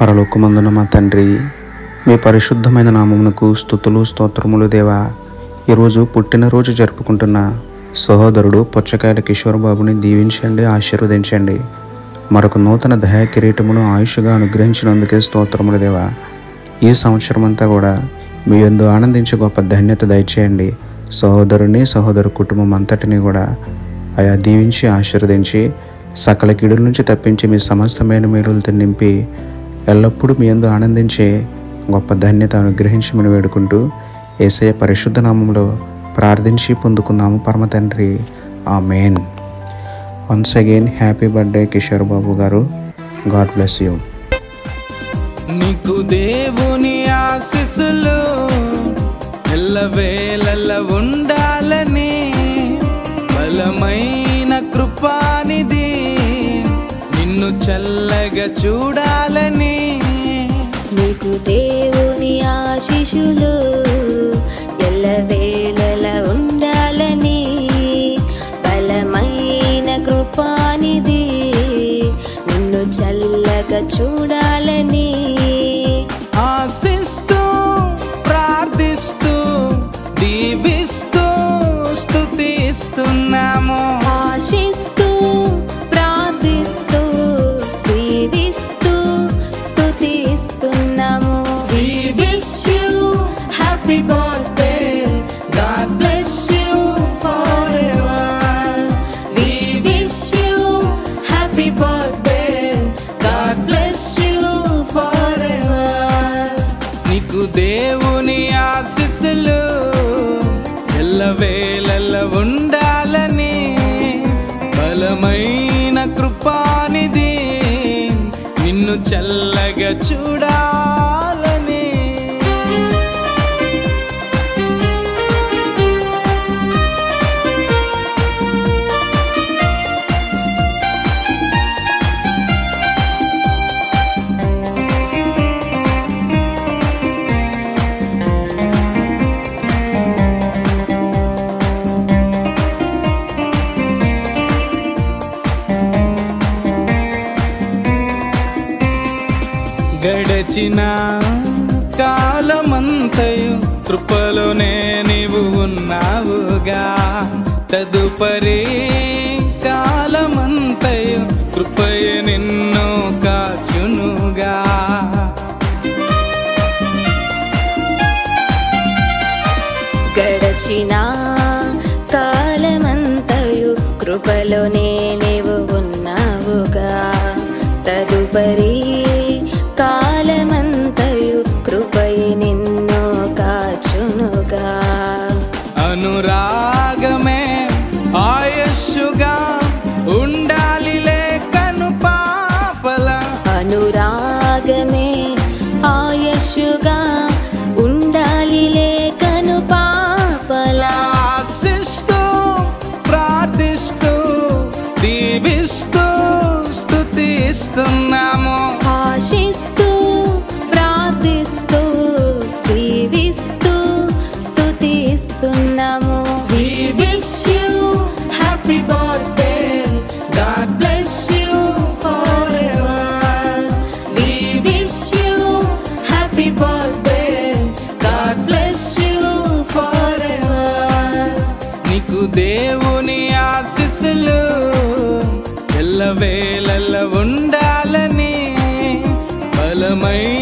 పరలోకమందున మా తండ్రి, మీ పరిశుద్ధమైన నామమునకు స్తుతులు స్తోత్రములు దేవా. ఈరోజు పుట్టినరోజు జరుపుకుంటున్న సహోదరుడు పుచ్చకాయల కిషోర్ బాబుని దీవించండి, ఆశీర్వదించండి. మరొక నూతన దయా కిరీటమును ఆయుష్గా అనుగ్రహించినందుకే స్తోత్రములు దేవా. ఈ సంవత్సరం అంతా కూడా మీ యందు ఆనందించే గొప్ప ధన్యత దయచేయండి. సహోదరుని సహోదరు కుటుంబం అంతటిని కూడా ఆయా దీవించి ఆశీర్వదించి సకల కీడుల నుంచి తప్పించి మీ సమస్తమైన మేలులతో నింపి ఎల్లప్పుడూ మీ యందు ఆనందించే గొప్ప ధన్యత అనుగ్రహించమని వేడుకుంటూ యేసయ్య పరిశుద్ధ నామంలో ప్రార్థించి పొందుకున్నాము పరమ తండ్రి, amen. Once again happy birthday Kishore Babu garu. God bless you. నీకు దేవుని ఆశీస్సులు ఎల్లవేళలా ఉండాలని, బలమైన కృపానిధి నిన్ను చల్లగా చూడాలని. నీకు దేవుని ఆశీస్సులు ఎల్లవేళలా ఉండాలని, బలమైన కృపానిధి నిన్ను చల్లగా చూడాలని. ఆశిస్తూ ప్రార్థిస్తూ దీవిస్తూ స్తుతిస్తున్నాము. ఆశిస్తూ ప్రార్థిస్తూ దీవిస్తూ స్తుతిస్తున్నాము. We wish you happy birthday. God bless you forever. We wish you happy birthday. God bless you forever. నీకు దేవుని ఆశీస్సులు ఎల్లవేళలా ఉండాలని, బలమైన కృపానిధి నిన్ను చల్లగా చూడాలని. గడచిన కాలమంతయు కృపలోనే నీవు ఉన్నావుగా, తదుపరి కాలమంతయు కృపయే నిన్ను కాచునుగా. గడచిన కాలమంతయు కృపలోనే నీవు ఉన్నావుగా, తదుపరి కాలమంతయు కృపయే నిన్ను కాచునుగా. అనురాగమే ఆయుష్గా ఉండాలిలే కను పాపల, అనురాగమే ఆయుష్గా ఉండాలిలే కను పాపలా. ఆశిస్తూ ప్రార్థిస్తూ దీవిస్తూ స్తుతిస్తున్నాము. ఆశిస్తూ ప్రార్థిస్తూ దీవిస్తూ స్తుతిస్తున్నాము. We wish you happy birthday. God bless you forever. We wish you happy birthday. God bless you forever. నీకు దేవుని ఆశీస్సులు ఎల్లవేళలా ఉండాలని, బలమైన